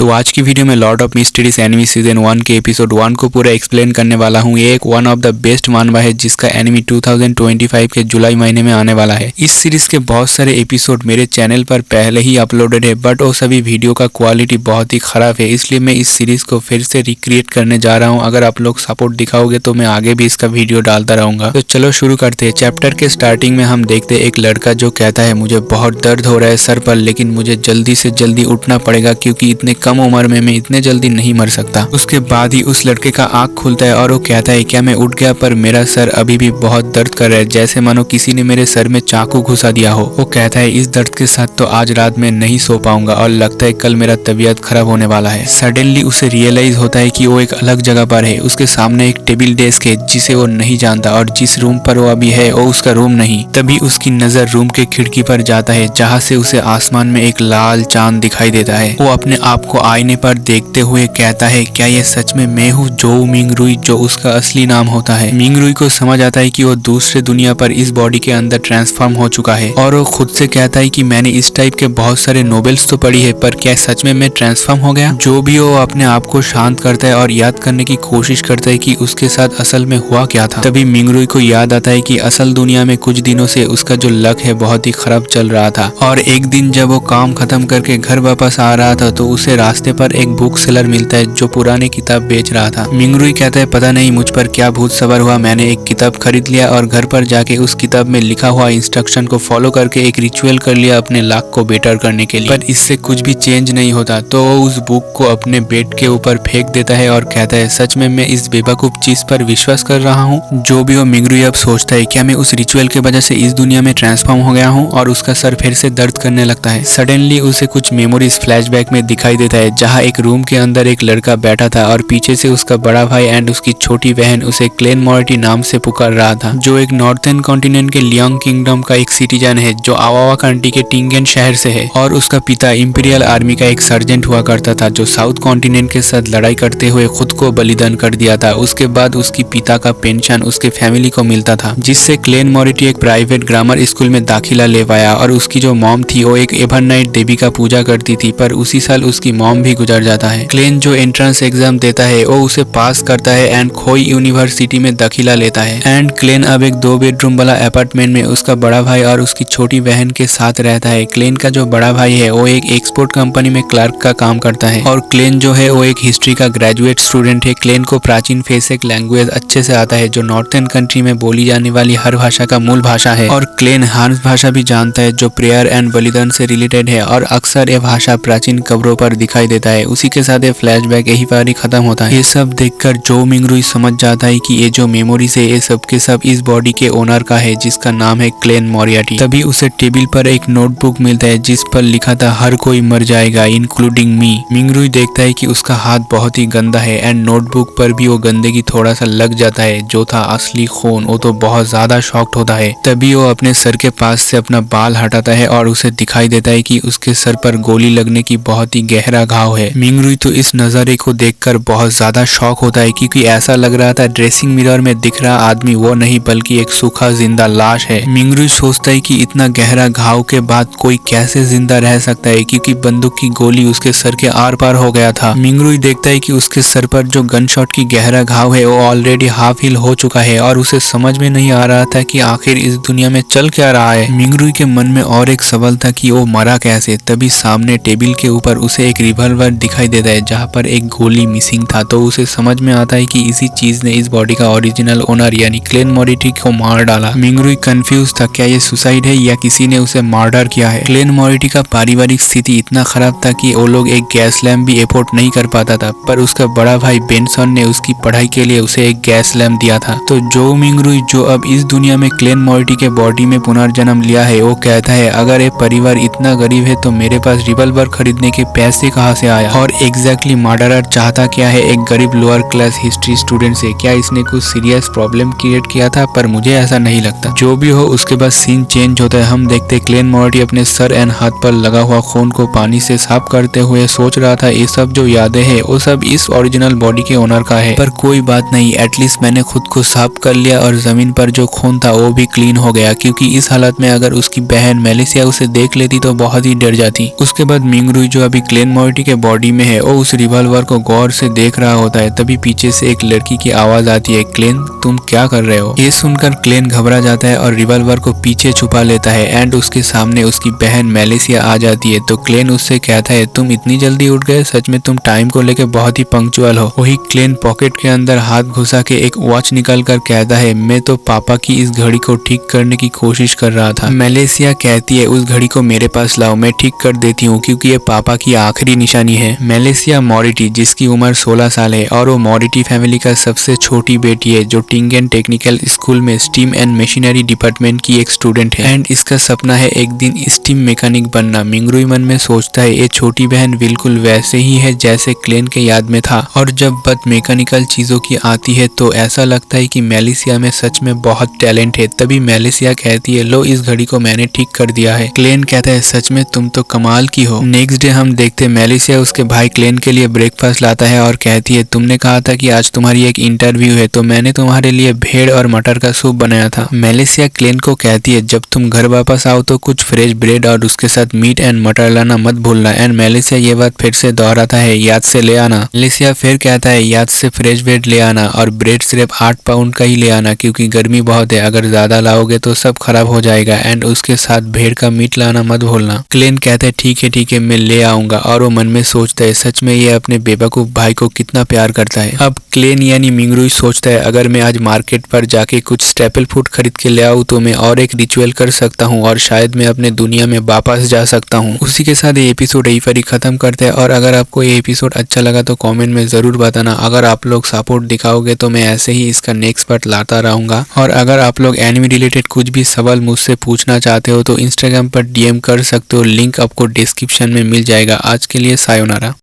तो आज की वीडियो में Lord of mysteries enemy season 1 के एपिसोड 1 को पूरा एक्सप्लेन करने वाला हूँ। ये एक वन ऑफ द बेस्ट मानवा है जिसका एनिमी 2025 के जुलाई महीने में आने वाला है। इस सीरीज के बहुत सारे एपिसोड मेरे चैनल पर पहले ही अपलोडेड है, बट वो सभी वीडियो का क्वालिटी बहुत ही खराब है, इसलिए मैं इस सीरीज को फिर से रिक्रिएट करने जा रहा हूँ। अगर आप लोग सपोर्ट दिखाओगे तो मैं आगे भी इसका वीडियो डालता रहूंगा। तो चलो शुरू करते हैं। चैप्टर के स्टार्टिंग में हम देखते हैं एक लड़का जो कहता है मुझे बहुत दर्द हो रहा है सर पर, लेकिन मुझे जल्दी से जल्दी उठना पड़ेगा क्योंकि इतने कम उम्र में मैं इतने जल्दी नहीं मर सकता। उसके बाद ही उस लड़के का आंख खुलता है और वो कहता है क्या मैं उठ गया, पर मेरा सर अभी भी बहुत दर्द कर रहा है, जैसे मानो किसी ने मेरे सर में चाकू घुसा दिया हो। वो कहता है इस दर्द के साथ तो आज रात में नहीं सो पाऊंगा और लगता है कल मेरा तबीयत खराब होने वाला है। सडनली उसे रियलाइज होता है कि वो एक अलग जगह पर है। उसके सामने एक टेबल डेस्क है जिसे वो नहीं जानता और जिस रूम पर वो अभी है वो उसका रूम नहीं। तभी उसकी नजर रूम के खिड़की पर जाता है जहाँ से उसे आसमान में एक लाल चांद दिखाई देता है। वो अपने आप को आईने पर देखते हुए कहता है क्या ये सच में मैं हूँ जो मिंगरुई, जो उसका असली नाम होता है। मिंगरुई को समझ आता है कि वो दूसरे दुनिया पर इस बॉडी के अंदर ट्रांसफॉर्म हो चुका है और वो खुद से कहता है कि मैंने इस टाइप के बहुत सारे नोवेल्स तो पढ़ी है, पर क्या सच में मैं ट्रांसफॉर्म हो गया। जो भी वो अपने आप को शांत करता है और याद करने की कोशिश करता है कि उसके साथ असल में हुआ क्या था। तभी मिंगरुई को याद आता है कि असल दुनिया में कुछ दिनों से उसका जो लक है बहुत ही खराब चल रहा था और एक दिन जब वो काम खत्म करके घर वापस आ रहा था तो उसे रास्ते पर एक बुक सेलर मिलता है जो पुराने किताब बेच रहा था। मिंगरुई कहता है पता नहीं मुझ पर क्या भूत सवार हुआ, मैंने एक किताब खरीद लिया और घर पर जाके उस किताब में लिखा हुआ इंस्ट्रक्शन को फॉलो करके एक रिचुअल कर लिया अपने लक को बेटर करने के लिए, पर इससे कुछ भी चेंज नहीं होता। तो वो उस बुक को अपने बेड के ऊपर फेंक देता है और कहता है सच में मैं इस बेवकूफ चीज पर विश्वास कर रहा हूँ। जो भी वो मिंगरुई अब सोचता है क्या मैं उस रिचुअल के वजह से इस दुनिया में ट्रांसफॉर्म हो गया हूँ, और उसका सर फिर से दर्द करने लगता है। सडनली उसे कुछ मेमोरीज फ्लैशबैक में दिखाई देता है जहाँ एक रूम के अंदर एक लड़का बैठा था और पीछे से उसका बड़ा भाई एंड उसकी छोटी बहन उसे क्लेन मोरिटी नाम से पुकार रहा था, जो एक नॉर्थर्न कॉन्टिनेंट के लियांग किंगडम का एक सिटीजन है जो आवावा कंट्री के टिंगेन शहर से है, और उसका पिता इंपीरियल आर्मी का एक सर्जेंट हुआ करता था जो साउथ कॉन्टिनेंट के साथ लड़ाई करते हुए खुद को बलिदान कर दिया था। उसके बाद उसकी पिता का पेंशन उसके फैमिली को मिलता था, जिससे क्लेन मोरिटी एक प्राइवेट ग्रामर स्कूल में दाखिला ले पाया। और उसकी जो मॉम थी वो एक एवरनाइट देवी का पूजा करती थी, पर उसी साल उसकी मॉम भी गुजर जाता है। क्लेन जो एंट्रेंस एग्जाम देता है वो उसे पास करता है एंड खोई यूनिवर्सिटी में दाखिला लेता है। एंड क्लेन अब एक 2 बेडरूम वाला अपार्टमेंट में उसका बड़ा भाई और उसकी छोटी बहन के साथ रहता है। क्लेन का जो बड़ा भाई है वो एक एक्सपोर्ट कंपनी में क्लर्क का काम करता है और क्लेन जो है वो एक हिस्ट्री का ग्रेजुएट स्टूडेंट है। क्लेन को प्राचीन फेसिक लैंग्वेज अच्छे से आता है जो नॉर्थर्न कंट्री में बोली जाने वाली हर भाषा का मूल भाषा है, और क्लेन हांस भाषा भी जानता है जो प्रेयर एंड बलिदान से रिलेटेड है, और अक्सर ये भाषा प्राचीन कब्रों पर दिखाई देता है। उसी के साथ ये फ्लैशबैक यही पर ही खत्म होता है। ये सब देखकर जो मिंगरुई समझ जाता है कि ये जो मेमोरीज है ये सब के सब इस बॉडी के ओनर का है जिसका नाम है क्लेन मोरिटी। तभी उसे टेबल पर एक नोटबुक मिलता है जिस पर लिखा था हर कोई मर जाएगा इंक्लूडिंग मी। मिंगरुई देखता है कि उसका हाथ बहुत ही गंदा है एंड नोटबुक पर भी वो गंदगी थोड़ा सा लग जाता है जो था असली खून। वो तो बहुत ज्यादा शॉक्ड होता है। तभी वो अपने सर के पास से अपना बाल हटाता है और उसे दिखाई देता है कि उसके सर पर गोली लगने की बहुत ही गहरा घाव है। मिंगरुई तो इस नजारे को देखकर बहुत ज्यादा शॉक होता है क्योंकि ऐसा लग रहा था ड्रेसिंग मिरर में दिख रहा आदमी वो नहीं बल्कि एक सूखा जिंदा लाश है। मिंगरुई सोचता है कि इतना गहरा घाव के बाद कोई कैसे जिंदा रह सकता है क्योंकि बंदूक की गोली उसके सर के आर पार हो गया था। मिंगरुई देखता है कि उसके सर पर जो गन शॉट की गहरा घाव है वो ऑलरेडी हाफ हील हो चुका है और उसे समझ में नहीं आ रहा था कि आखिर इस दुनिया में चल क्या रहा है। मिंगरुई के मन में और एक सवाल था कि वो मरा कैसे। तभी सामने टेबल के ऊपर उसे एक रिवॉल्वर दिखाई देता है जहाँ पर एक गोली मिसिंग था, तो उसे समझ में आता है कि इसी चीज ने इस बॉडी का ओरिजिनल ओनर यानी क्लेन मोरिटी को मार डाला। मिंगरुई कंफ्यूज था क्या ये सुसाइड है या किसी ने उसे मर्डर किया है। क्लेन मोरिटी का पारिवारिक स्थिति इतना खराब था कि वो लोग एक गैस लैम्प भी अफोर्ड नहीं कर पाता था, पर उसका बड़ा भाई बेंसन ने उसकी पढ़ाई के लिए उसे एक गैस लैम्प दिया था। तो जो मिंगरुई जो अब इस दुनिया में क्लेन मोरिटी के बॉडी में पुनर्जन्म लिया है वो कहता है अगर ये परिवार इतना गरीब है तो मेरे पास रिवॉल्वर खरीदने के पैसे कहाँ से आया, और एग्जैक्टली मर्डरर चाहता क्या है एक गरीब लोअर क्लास हिस्ट्री स्टूडेंट से। क्या इसने कुछ सीरियस प्रॉब्लम क्रिएट किया था, पर मुझे ऐसा नहीं लगता। जो भी हो उसके बाद सीन चेंज होता है। हम देखते क्लेन मोरिटी अपने सर एंड हाथ पर लगा हुआ खून को पानी से साफ करते हुए सोच रहा था ये सब जो यादें हैं वो सब इस ओरिजिनल बॉडी के ओनर का है, पर कोई बात नहीं, एटलीस्ट मैंने खुद को साफ कर लिया और जमीन पर जो खून था वो भी क्लीन हो गया, क्योंकि इस हालत में अगर उसकी बहन मेलिसिया उसे देख लेती तो बहुत ही डर जाती। उसके बाद मिंगरुई जो अभी क्लेन मोरिटी के बॉडी में है। वो उस रिवॉल्वर को गौर से देख रहा होता है, तभी पीछे से एक लड़की की आवाज आती है, क्लेन तुम क्या कर रहे हो? ये सुनकर क्लेन घबरा जाता है और रिवॉल्वर को पीछे छुपा लेता है एंड उसके सामने उसकी बहन मेलिसिया आ जाती है। तो क्लेन उससे कहता है तुम इतनी जल्दी उठ गए, सच में तुम टाइम को लेकर बहुत ही पंक्चुअल हो। वही क्लेन पॉकेट के अंदर हाथ घुसा के एक वॉच निकाल कर कहता है मैं तो पापा की इस घड़ी को ठीक करने की कोशिश कर रहा था। मेलिसिया कहती है उस घड़ी को मेरे पास लाओ, मैं ठीक कर देती हूँ क्योंकि ये पापा की आखिरी निशानी है। मेलिसिया मोरिटी जिसकी उम्र 16 साल है और वो मोरिटी फैमिली का सबसे छोटी बेटी है जो टिंगेन टेक्निकल स्कूल में स्टीम एंड मशीनरी डिपार्टमेंट की एक स्टूडेंट है एंड इसका सपना है एक दिन स्टीम मैकेनिक बनना। मिंगरुई मन में सोचता है ये छोटी बहन बिल्कुल वैसे ही है जैसे क्लेन के याद में था और जब बात मैकेनिकल चीजों की आती है तो ऐसा लगता है कि मेलिसिया में सच में बहुत टैलेंट है। तभी मेलिसिया कहती है लो इस घड़ी को मैंने ठीक कर दिया है। क्लेन कहता है सच में तुम तो कमाल की हो। नेक्स्ट डे हम देखते मेलिसिया उसके भाई क्लेन के लिए ब्रेकफास्ट लाता है और कहती है तुमने कहा था कि आज तुम्हारी एक इंटरव्यू है तो मैंने तुम्हारे लिए भेड़ और मटर का सूप बनाया था। मेलिसिया क्लेन को कहती है जब तुम घर वापस आओ तो कुछ फ्रेश ब्रेड और उसके साथ मीट एंड मटर लाना मत भूलना एंड मेलिसिया ये बात फिर से दोहराता है याद से ले आना। मेलिसिया फिर कहता है याद से फ्रेश ब्रेड ले आना और ब्रेड सिर्फ 8 पाउंड का ही ले आना क्योंकि गर्मी बहुत है, अगर ज्यादा लाओगे तो सब खराब हो जाएगा एंड उसके साथ भेड़ का मीट लाना मत भूलना। क्लेन कहता है ठीक है मैं ले आऊंगा और वो मन में सोचता है सच में ये अपने बेवकूफ भाई को कितना प्यार करता है। अब क्लेन यानी मिंगरुई सोचता है अगर मैं आज मार्केट पर जाके कुछ स्टेपल फूड खरीद के ले आऊं तो मैं और एक रिचुअल कर सकता हूं और शायद मैं अपने दुनिया में वापस जा सकता हूं। उसी के साथ ये एपिसोड यहीं पर ही खत्म करते हैं और अगर आपको ये एपिसोड अच्छा लगा तो कमेंट में जरूर बताना। अगर आप लोग सपोर्ट दिखाओगे तो मैं ऐसे ही इसका नेक्स्ट पार्ट लाता रहूंगा और अगर आप लोग एनिमे रिलेटेड कुछ भी सवाल मुझसे पूछना चाहते हो तो इंस्टाग्राम पर DM कर सकते हो, लिंक आपको डिस्क्रिप्शन में मिल जाएगा। आज के लिए सायोनारा।